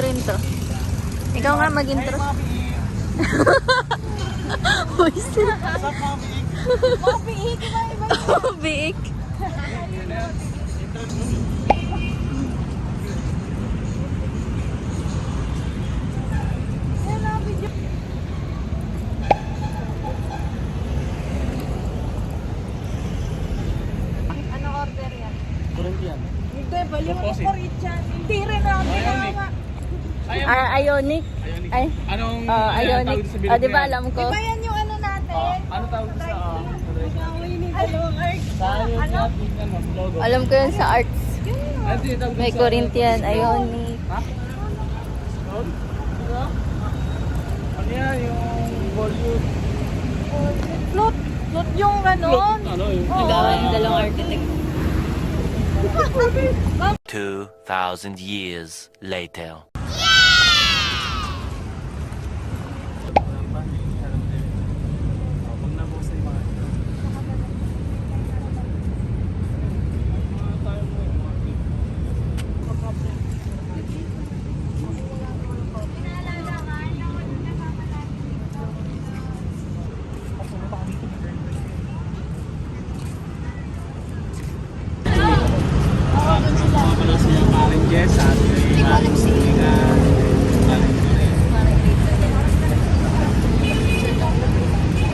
rin to. Ikaw nga mag-intro. Voice. Biik. Ano order yan? Corinthian. Hindi, baliw ko po rin yan. Hindi rin namin ginawa. Ionic. Ay. Anong Ionic. tawag sa bilog Di ba na yan? alam ko? Iba yan yung ano natin. Ano tawag sa Ano? logo? Alam ko yun sa arts. Ano tinatawag May sa- Corinthian, Ionic. Ha? Load? Ano yan? Yung volume? Float. Float yung ganon. Ano yung... Nagawa yung dalawang architect. 2,000 years later.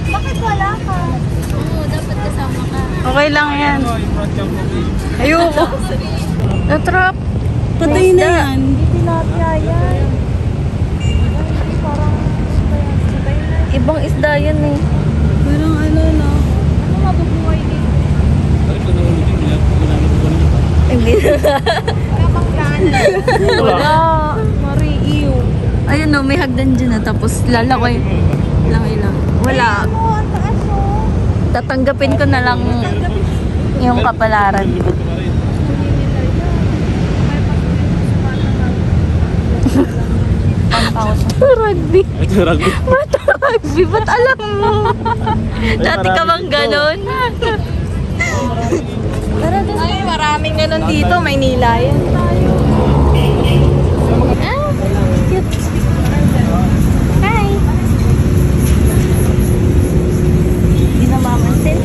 Bakit wala ka? Oo, dapat kasama ka. Okay lang yan. Ayoko. Na-trap. Patay na yan. Tilapia yan. Parang patay na. Ibang isda yan eh. Parang ano no? Ano mabubuhay dito? Hindi. Kapang plana. Wala. Mariiw. Ayun no, may hagdan dyan na tapos lalakoy. Lang. Wala. Ano, ang taas oh. Tatanggapin ko na lang yung kapalaran. Rugby. Ito rugby. Bata rugby. Ba't alam mo? Dati ka bang ganon? Ay, maraming ganun dito. Maynila yan. Ah, cute. Hi. Hindi na mamansin.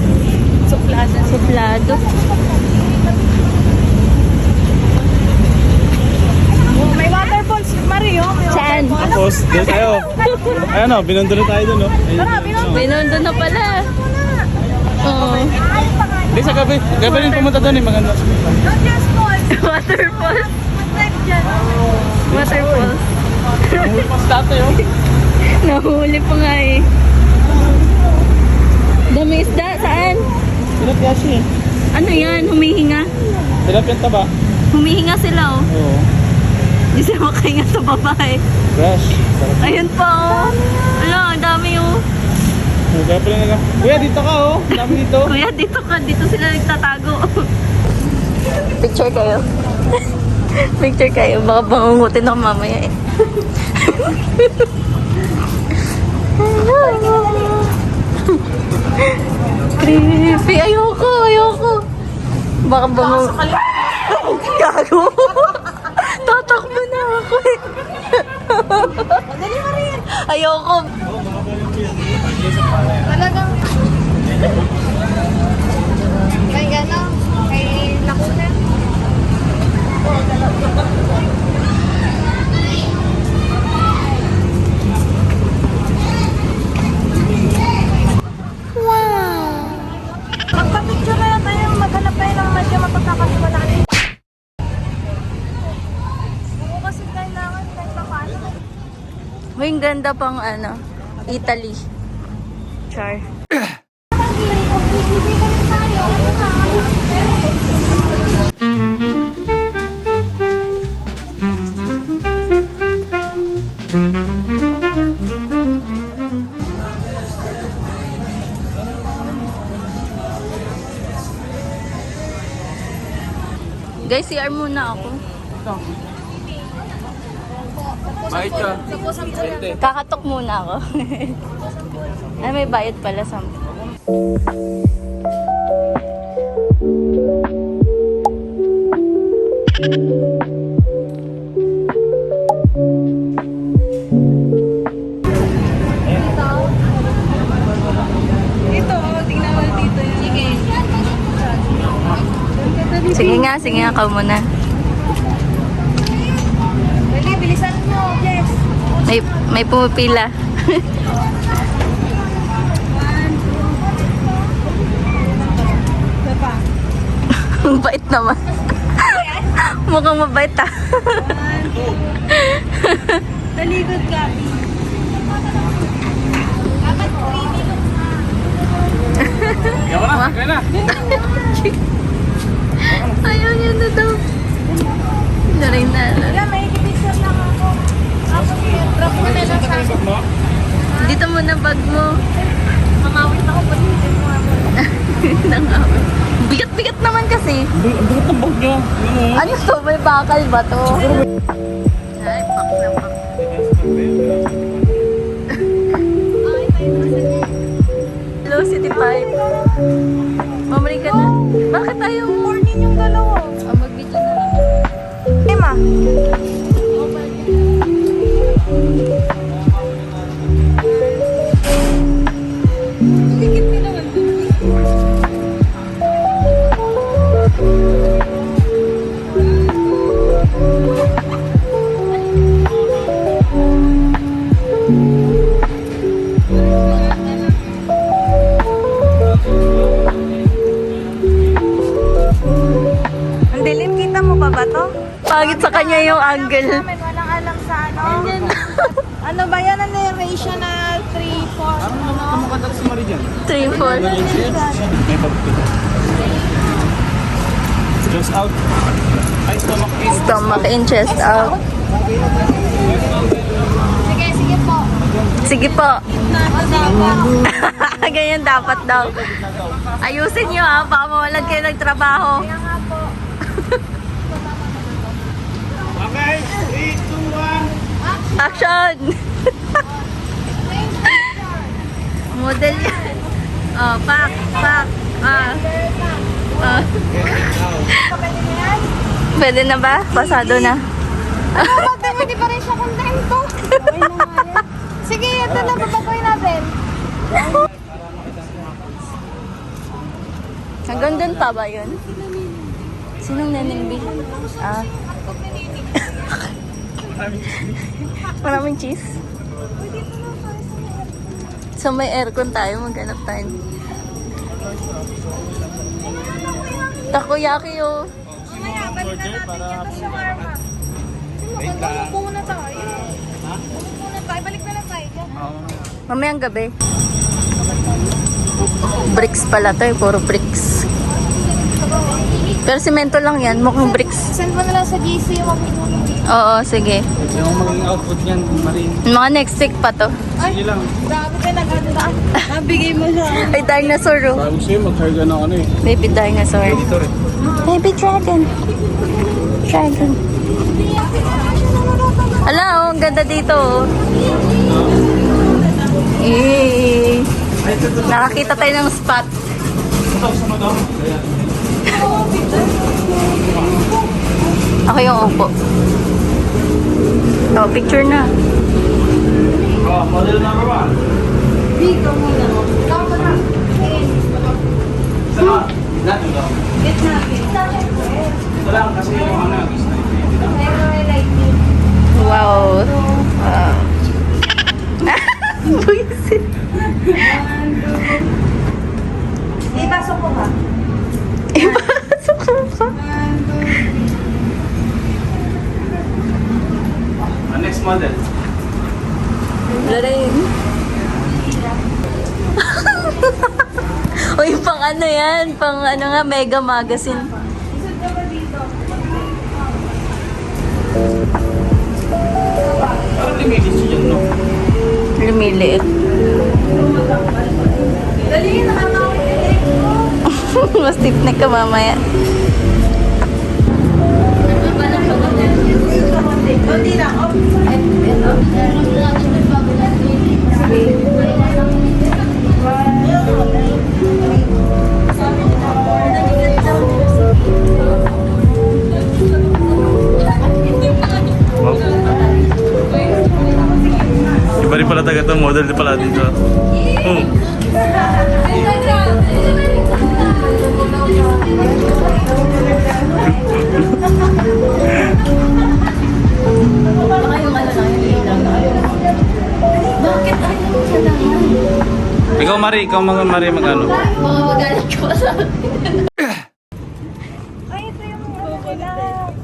Suplada. Suplado. May waterfalls. Mario, may Saan? waterfalls. Tapos, doon tayo. Ayan o, binundo na tayo doon o. Tara, binundo. Binondo na pala. Oo. Hindi, sa gabi. Gabi rin pumunta doon eh, maganda. Don't just falls. Waterfalls. Mag-dive dyan. Waterfalls. Dati o. Nahuli pa nga eh. Dami isda. Saan? Tilapia siya eh. Ano yan? Humihinga? Tilapia taba. Humihinga sila oh. Oo. Hindi sila makahinga sa babae. Fresh. Sarap. Ayun pa oh. Ala, ang dami oh. Kaya pala nila. Kuya, dito ka o. Dami dito. Kuya, dito ka. Dito sila nagtatago. Picture kayo. Picture kayo. Baka bangungutin ako mamaya eh. Creepy. Ayoko. Baka bangung... Gago. Tatakbo na ako eh. Dali mo rin. Ayoko. Talagang. May gano'n. May lakuna. Wow! Magpa-picture na tayo. Maghanap tayo ng medyo mapagkakasiwalaan. Oo, kasi kailangan kahit pa paano. Uy, ang ganda pang ano, Italy. Char. Guys, CR muna ako. Bakit ka? Kakatok muna ako. Ay, may bayad pala sa... sige nga, ikaw muna. Dali, bilisan mo, Jess. May pumipila. Isa pa. Mabait naman. Mukhang mabait ah. Taligod ka. Yawa na, kaya na. Ayaw niya na daw. Naray na. Wala, may picture lang ako. Ako, drop mo na lang sa akin. Mo? Dito mo na bag mo. Mamawit ako pag hindi mo ako. Nangawin. Bigat-bigat naman kasi. Ang bigat ng bag niyo. Ano to? May bakal ba to? Ay, pak na pak. Hello, City 5. Mamali ka na. Bakit tayo? Morning yung dalawa. Mag-video na lang. Emma. Tikit mo naman. Ang dilim, kita mo pa ba to? Pagit sa kanya yung angle. Namin, walang alam sa ano. Ano ba yan? Ano yung ratio na 3, 4? Ano naman kamukha dati si Marie dyan? 3, 4. May pagpito. Just out. Ay, stomach in. Stomach in, chest out. Sige, sige po. Sige po. Nasa Ganyan dapat daw. Ayusin nyo ha, baka mawalan kayo ng trabaho. Kaya nga po. Okay, 3, 2, 1. Action! Model yan. Oh, pak. Ah. Pwede na ba? Pasado na. Ano ba? Hindi pa rin siya kontento. Okay na nga yan. Sige, ito na. Babagoy natin. Hanggang dun pa ba yun? Sinong nanimbi? Ah. Maraming cheese. So may aircon tayo, maghanap tayo. Takoyaki oh. Mamaya, balik na natin yung shawarma. Umupo muna tayo. Umupo muna tayo. Balik na lang tayo dyan. Mamayang gabi. Bricks pala to eh, puro bricks. Pero simento lang yan, mukhang bricks. Send mo na lang sa GC yung magpupulong dito. Oo, sige. Yung maging output niyan, Marie. Mga next week pa to. Sige lang. Grabe ka nag-ano. Nabigay mo siya. Ay, dinosaur oh. Bago sa'yo, mag-carga ng ano eh. Baby dinosaur. Dito rin. Baby dragon. Dragon. Ala, oh, ang ganda dito oh. Eh, nakakita tayo ng spot. Ako yung upo. Oh, picture na. Oh, model number 1. Dito muna. Tama na. Saan? Natin daw. Gitna. Wala kasi yung ano, is na Wow. Buisit. Ipasok ko ba? Ipasok ko pa. Next model. Larayin. Uy, pang ano yan? Pang ano nga, Mega Magazine. Isod ka ba dito? Parang limited siya dyan, no? Lumiliit. Dali, nakakawin. Mas tipnik ka mamaya. Kunti lang. Iba rin pala taga ito, model din pala dito. Baka yung ano lang, yung ilaw na. Bakit ayaw sa naman? Ikaw Mari, mag-ano? Mga magalit ko sa akin. Ay, ito yung ano nila.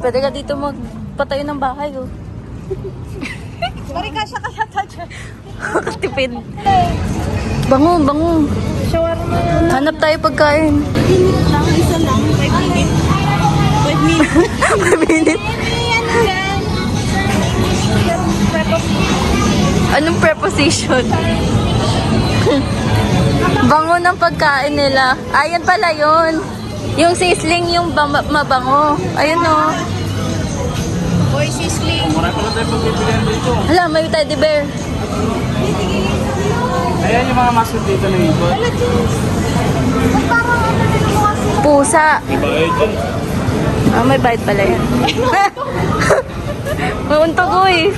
Pwede ka dito magpatayo ng bahay, oh. Mari, kasya ka yata dyan. Katipid. Bango, bango. Shawarma yan. Hanap tayo pagkain. Lang, isa lang. 5 minutes. 5 minutes. 5 minutes. Ano yan? Anong preposition? Bango ng pagkain nila. Ayan pala yun. Yung sisling, yung mabango. Ayun, oh. Boy, sisling. Marami pala tayo pagpipilihan dito. Hala, may teddy bear. Ayan yung mga mascot dito na ibon. Parang ano din mo kasi. Pusa. Iba eh dyan. Ah, may bite pala yan. Mauntog ko eh.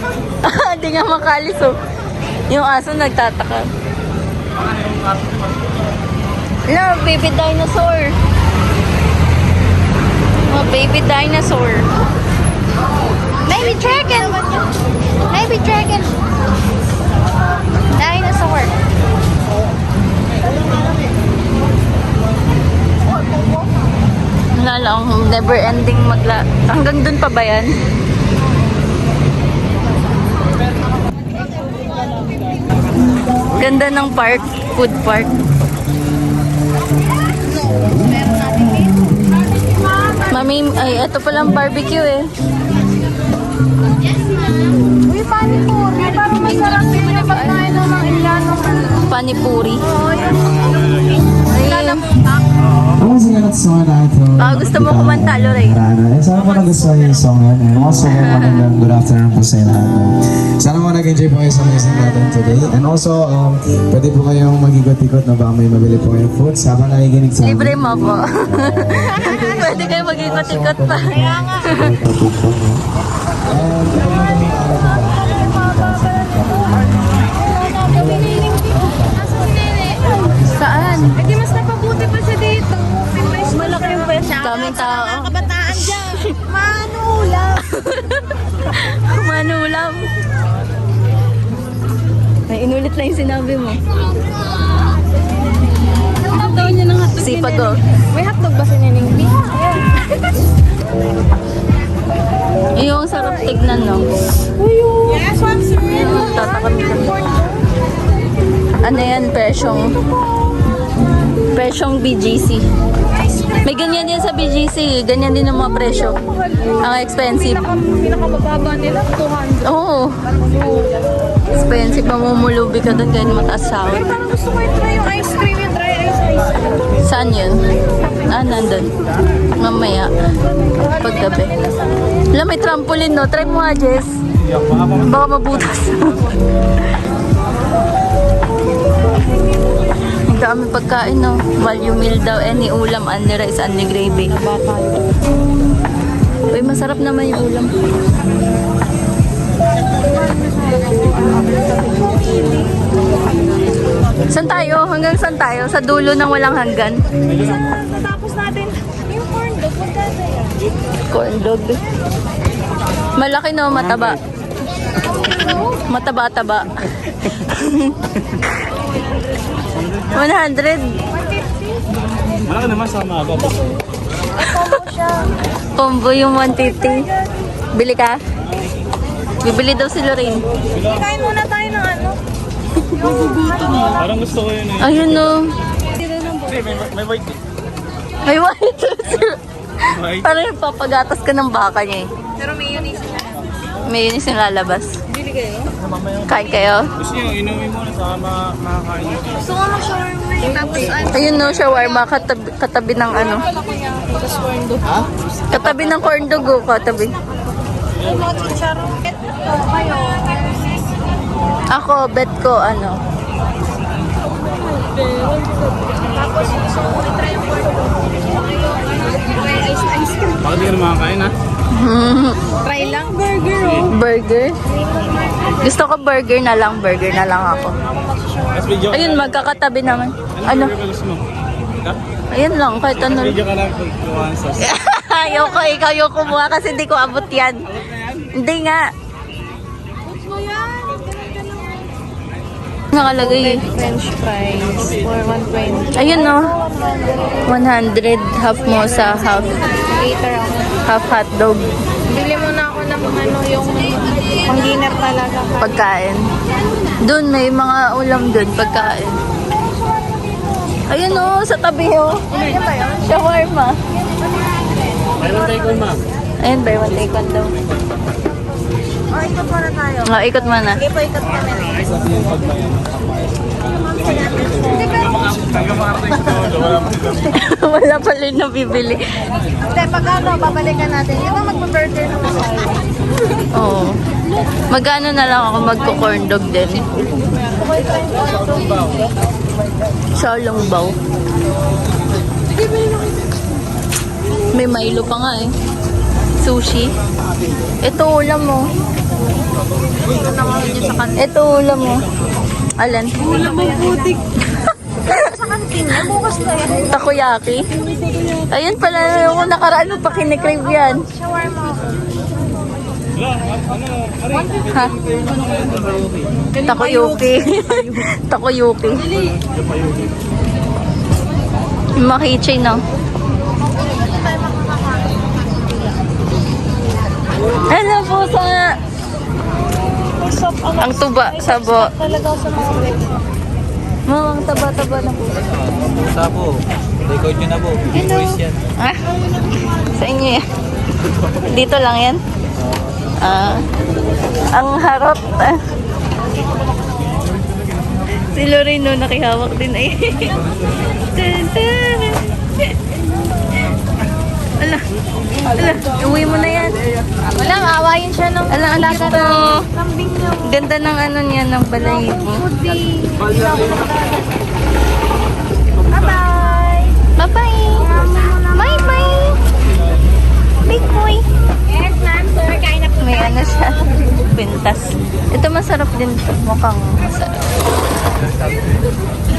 Hindi nga makalis, oh. Yung aso nagtataka. Hala, baby dinosaur. Oh, baby dinosaur. Baby dragon. Baby dragon. Dinosaur. Wala lang, never ending hanggang dun pa ba yan? Ganda ng park, food park. Mami, ay, ito palang barbecue eh. Uy, panipuri. Parang masarap din yung pagkain ng mga Indiano. Panipuri. Ay, gusto mo kumanta, Lorraine? And sana po nagustuhan niyo yung song yan. And also, magandang good afternoon po sa lahat. Sana po nag-enjoy po kayo sa music natin today. And also, pwede po kayong mag-ikot-ikot na baka may mabili po kayong foods habang nakikinig sa Libre mo po. Pwede kayo mag-ikot-ikot pa. Saan? Eh, di mas napabuti pa siya dito. Malaki yung pwesto. Daming tao. Mga kabataan dyan. Manula. Manulam. Ay, inulit lang yung sinabi mo. Daw niya ng hotdog. Sipag ko. May hotdog ba si Neneng B? Yung sarap tignan, no? Yes, what's real? Tatakot ka. Ano yan? Presyong BGC. May ganyan yan sa BGC. Ganyan din ang mga presyo. Ang expensive. Pinakamababa nila, 200. Oo. Expensive. Mamumulubi ka doon kahit mataas sahod. Pero parang gusto ko yung try yung ice cream, yung dry ice cream. Saan yun? Ah, nandun. Mamaya. Paggabi. Wala, may trampoline, no? Try mo nga, Jess. Baka mabutas. Ang dami pagkain, no? Value meal daw. Any ulam, any rice, any gravy. Uy, masarap naman yung ulam. Saan tayo? Hanggang saan tayo? Sa dulo ng walang hanggan? Natapos natin yung corn dog. Magkano yan? Corn dog. Malaki, no? Mataba. Mataba-taba. 100. Malaki naman sa mga baba. Combo yung 150. Bili ka? Bibili daw si Lorraine. Kain muna tayo ng ano. Parang gusto ko yun eh. Ayun, no? Hindi, may white eh. Ay, white. White. Parang nagpapagatas ka ng baka niya eh. Pero may yun isa. May yun yung lalabas. Bili kayo? Kain kayo? Gusto nyo, inuwi muna sa makakain nyo. Gusto ko mag-shawarma eh. Tapos ano? Ayun, no? Shawarma. Katabi ng ano. Tapos corn dog. Katabi ng corn dog, oh. Katabi. Yung mga chicharon. Kayo. Ako, bet ko, ano. Tapos gusto ko try yung corn dog. Try ice cream. Bakit di ka na makakain ha? Try lang. Burger oh. Burger? Gusto ko burger na lang. Burger na lang ako. Mas video ka Ayun, lang. magkakatabi naman. Ano? Ano? burger ba gusto mo? Ika? Ayun lang, kahit ano. Video ka lang pag kuhaan sa ayoko. Ikaw yung kumuha kasi hindi ko abot yan. Hindi nga. Nakalagay. French fries for 120. Ayun no. 100. Half mosa, Later ako. half hotdog. Bili mo na ako ng ano yung pang-dinner talaga. Pagkain. Doon may mga ulam doon. Pagkain. Ayun o, sa tabi o. Ano ba yun? Shawarma. Mayroon tayo ko, ma'am. Ayun, buy one take one daw. Oh, ikot muna tayo. Ikot mo na. Sige po, ikot kami. Wala pala yung nabibili. Hindi, pag ano, babalikan natin. Di ba magpa-burger naman tayo? Oo. Magkano na lang ako magko-corn dog din. Sa Longbaw. May Milo pa nga eh. Sushi. Ito ulam mo. Ito ulam mo. Alan? Ulam mo putik. Sa kantin na, bukas na yan. Takoyaki. Ayun pala yung nakaraan mo pa kinikrave yan. Shawarma. Ha? Takoyuki. Takoyuki. Makichain na. Ano po sa... Ang tuba, sabo. Talaga sa mga legs. Ang taba-taba na po. Sabo. Record nyo na po. Voice yan. Ah? Sa inyo yan. Dito lang yan? Ang harap. Si Loreno nakihawak din ay. Ala. Ala. Uwi mo na yan. Wala, maawayin siya ng Ala, ang cute to. kambing niya. Ganda ng ano niya, ng balahibo. Puti. Bye-bye. Bye-bye. Bye-bye. Big boy. Yes, ma'am. Sir, kain na po. May ano siya. Pintas. Ito masarap din to. Mukhang masarap.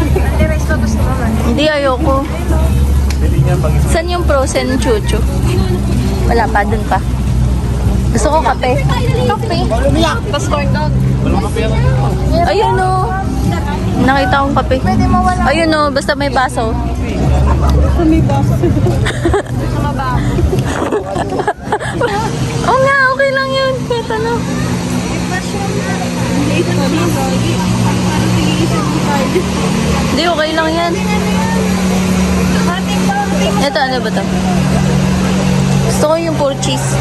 Ate, rice ko gusto mo man. Hindi, ayoko. Saan yung frozen chuchu? Wala pa, dun pa. Gusto ko kape. Kape. Tapos corn dog. Ayun o. Nakita akong kape. Pwede mo wala. Ayun o, basta may baso. Oo nga, okay lang yun. Kahit ano. Hindi, okay lang yan. Ito, ano ba to? Gusto ko yung pork cheese.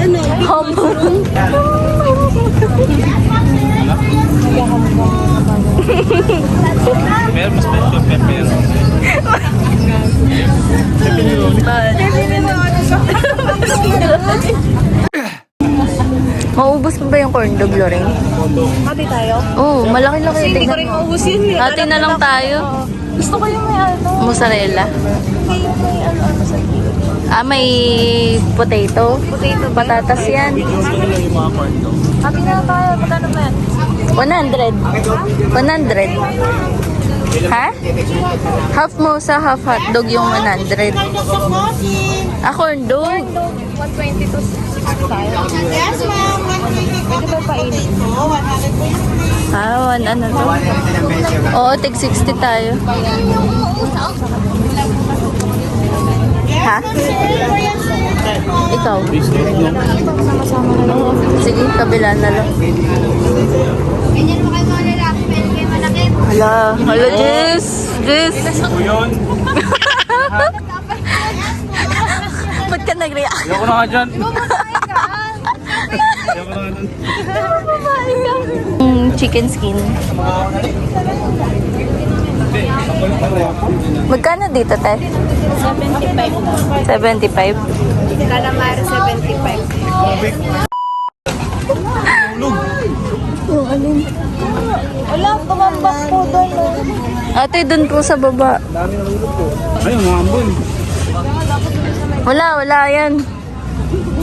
Ano? Hamburg. Pero mas may pepper. Maubos mo ba yung corn dog, Lorraine? Hati tayo? Oo, malaki-laki. Hindi ko rin maubos yun. Hati na lang tayo. Gusto ko yung may ano. Mozzarella. May ano sa May potato. potato. Patatas yan. Hati na lang tayo. Magkano ba yan? 100. 100. Ha? Half mosa, half hotdog yung 100. Corn dog. 120 to 65. Yes, ma'am. Pwede ba painin? Ano to? Oo, tig 60 tayo. Ha? Ikaw? Oo. Sige, kabila na lang. Ganyan mo kayo mga lalaki. Pwede kayo malaki. Hala, Jess! Jess! Ba't ka nag-react? Ayoko na nga dyan. Chicken skin. Magkano dito, te? 75. 75. Calamari 75. Yung alin? Wala, tumambak po doon. Ate, dun po sa baba. Ayun, mga ambon. Wala yan.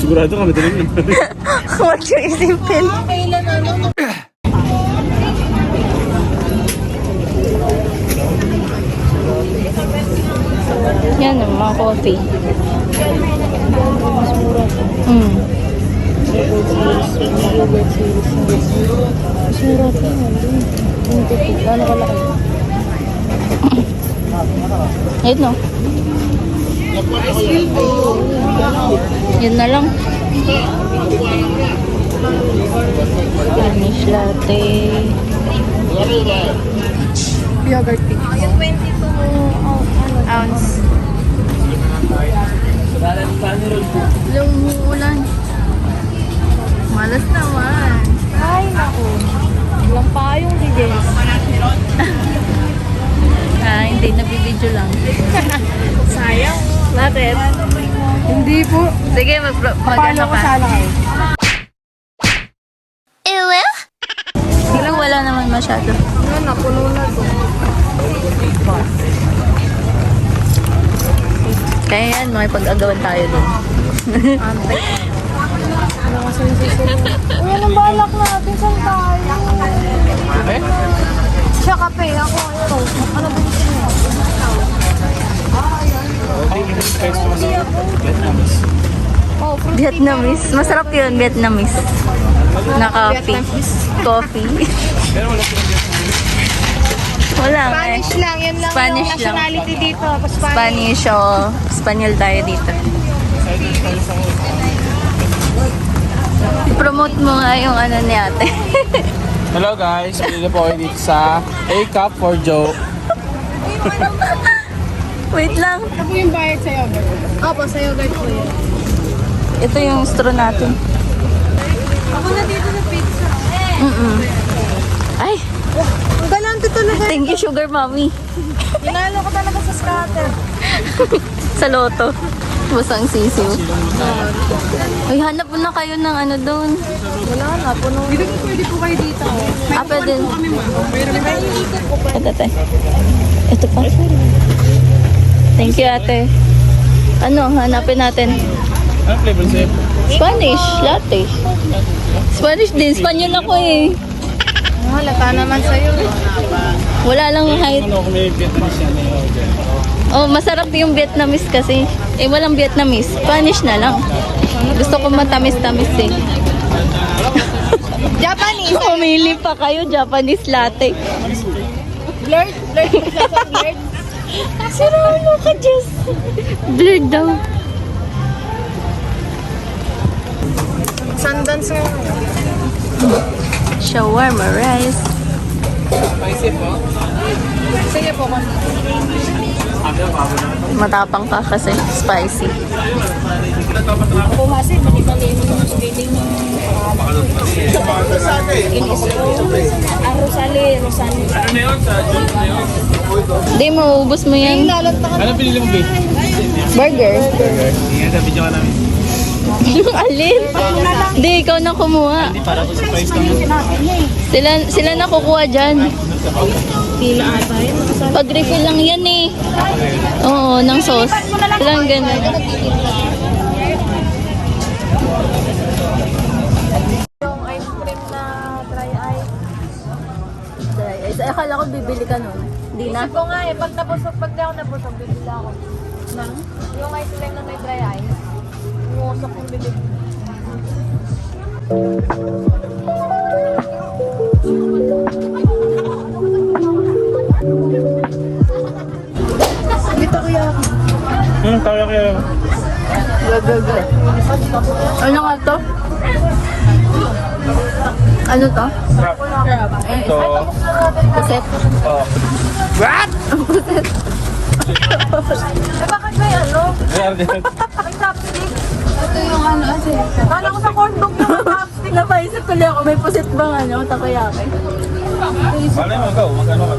Sigurado kami talaga. Huwag yung isipin. Kailan ano? Yan, mga coffee. Mm. Ayun no. Yun na lang. Spanish latte. Yogurt tea. Yung 22 ounce. Lumuulan. Malas naman. Ay, naku. Walang payong di Jess. Hindi. Nabibidyo lang. Sayang. Bakit? Hindi po. Sige, mag-ano ko ka. sana kayo. Pero wala naman masyado. Ano na, puno na to. Kaya yan, makipag-agawan tayo dun. Antay. Ano kasi yung susunod? Uy, anong balak natin? Saan tayo? Siya kape. Ako ito. Ano ba gusto mo? Oh, fruit Vietnamese. Masarap yun, Vietnamese. Na coffee. Coffee. Wala nga eh. Spanish lang. Yan lang Spanish yung lang. nationality dito. Spanish. Spanish o Spanyol tayo dito. Promote mo nga yung ano ni ate. Hello guys, pili po kayo dito sa A Cup for Joe. Wait lang. Ano po yung bayad sa yogurt? Opo, sa yogurt po yun. Ito yung straw natin. Ako na dito sa pizza. Ay, Ang galante talaga. thank you sugar mommy. Inalo ko talaga sa scatter. Sa loto. Busang sisiw. Uy, hanap mo na kayo ng ano doon. Wala na, puno. Pwede po kayo dito. Apa din. May Ito, ate. Ito pa. Thank you, ate. Ano, hanapin natin. Anong flavor sa'yo? Spanish, latte. Spanish din, Spanyol ako eh. halata naman sa'yo. Wala lang height. Ano kung may Vietnamese yan eh. Oh, masarap yung Vietnamese kasi. Eh, walang Vietnamese. Spanish na lang. Gusto ko matamis-tamis eh. Japanese. Umili pa kayo, Japanese latte. Blurred? Blurred yung sa blurred? Sarap ka, Jess. Blurred daw. Sundance nga. Shawarma rice. Sige po. Matapang ka kasi. Spicy. Ako kasi, mali-mali yung feeling ng Rosale. Hindi, mauubos mo yan. Ano pinili mo, babe? Burger. Sige, sa video ka namin. Alin? Hindi, ikaw na kumuha. Para ko surprise lang. Sila na kukuha dyan. Pag-refill lang yan eh. Oo, ng sauce. Silang ganun. Yung ice cream na dry ice. Dry ice. Akala ko bibili ka nun. Hindi na. Isip ko nga eh, pag di ako nabusog, bibili ako. Yung ice cream na may dry ice. Umusok yung bibig. Dito kuya ako. Kaya kaya. Ano nga to? Ano to? So, Puset. what? Eh bakit may ano? May chopstick? Ito yung ano kasi. Kala ko sa corn dog yung chopstick. Napaisip tuloy ako, may puset bang ano? Takoyaki. Malay mo, go. Magkano ka?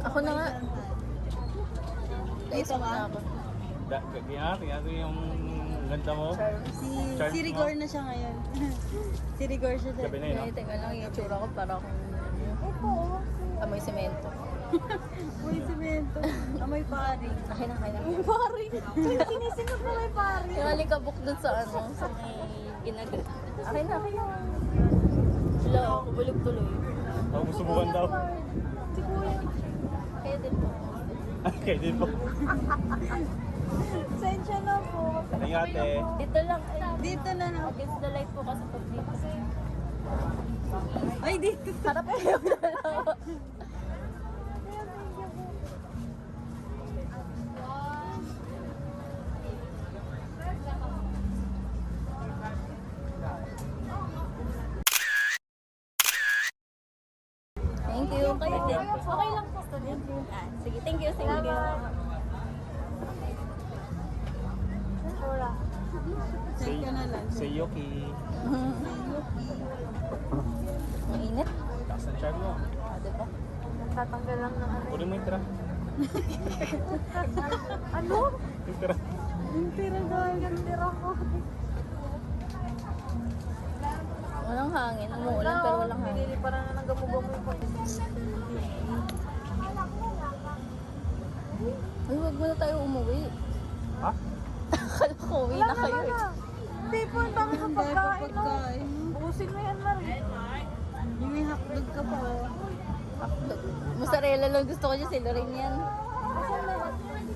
Ako na nga. Dito na ako. Tingnan ko yung ganda mo. Si Rigor na siya ngayon. Si Rigor siya Gabi na yun, no? Teka lang, yung itsura ko para akong amoy semento. Uy, simento. Amoy pari. Akin na. Pari? Sinisingot mo may pari. Yung alikabok dun sa ano, sa may ginagawa. Akin na. Wala, ako bulog tuloy. Ako subukan daw. Si Kuya. Kaya din po. Okay, din po. Sensya na po. Tingate. Dito lang. Dito na na. Against the light po kasi pag dito. Ay, dito. Harap kayo yung dalawa. Thank you. Kayo din. Okay lang po. Thank you. Sige, thank you. Thank you. Check ka na lang. Say Yoki. Mainit. Taas ang charm mo. Diba? Tatanggal lang ng ano. Kunin mo yung tira. Ano? Yung tira. Yung tira dahil yung tira ko. Walang hangin. Umuulan pero walang hangin. Pinili pa na ng gamu-gamu pa. Ay, huwag muna tayo umuwi. Ha? Akala ko uwi na kayo eh. Hindi po, ang dami ng pagkain. Busin mo yan, Mari. Yung may hotdog ka pa. Mozzarella lang gusto ko dyan. Si Lorraine yan.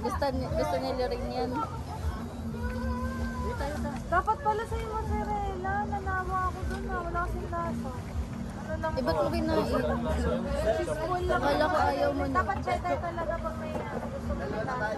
Gusto ni Lorraine yan. Dapat pala sa'yo mozzarella. Nanawa ako dun na. Wala kasing lasa. Ano lang Eh, ba't mo kinain? Akala ko ayaw mo na. dapat cheddar talaga pag may gusto mo ng lasa.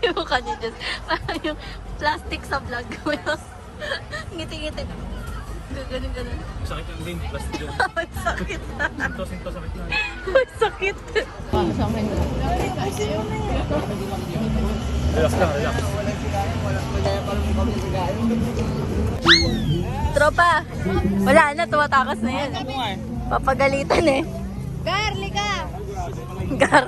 Yung mukha niya dyan. Parang yung plastic sa vlog ko. Ngiti-ngiti. Ganun. Sakit yung din. Plastic yun. Ay, sakit. Sinto, sakit na. Ay, sakit. Sa akin. Relax lang, relax. Tropa, wala na. Tumatakas na yan. Ano nga eh? Papagalitan eh. Garli ka! Gar.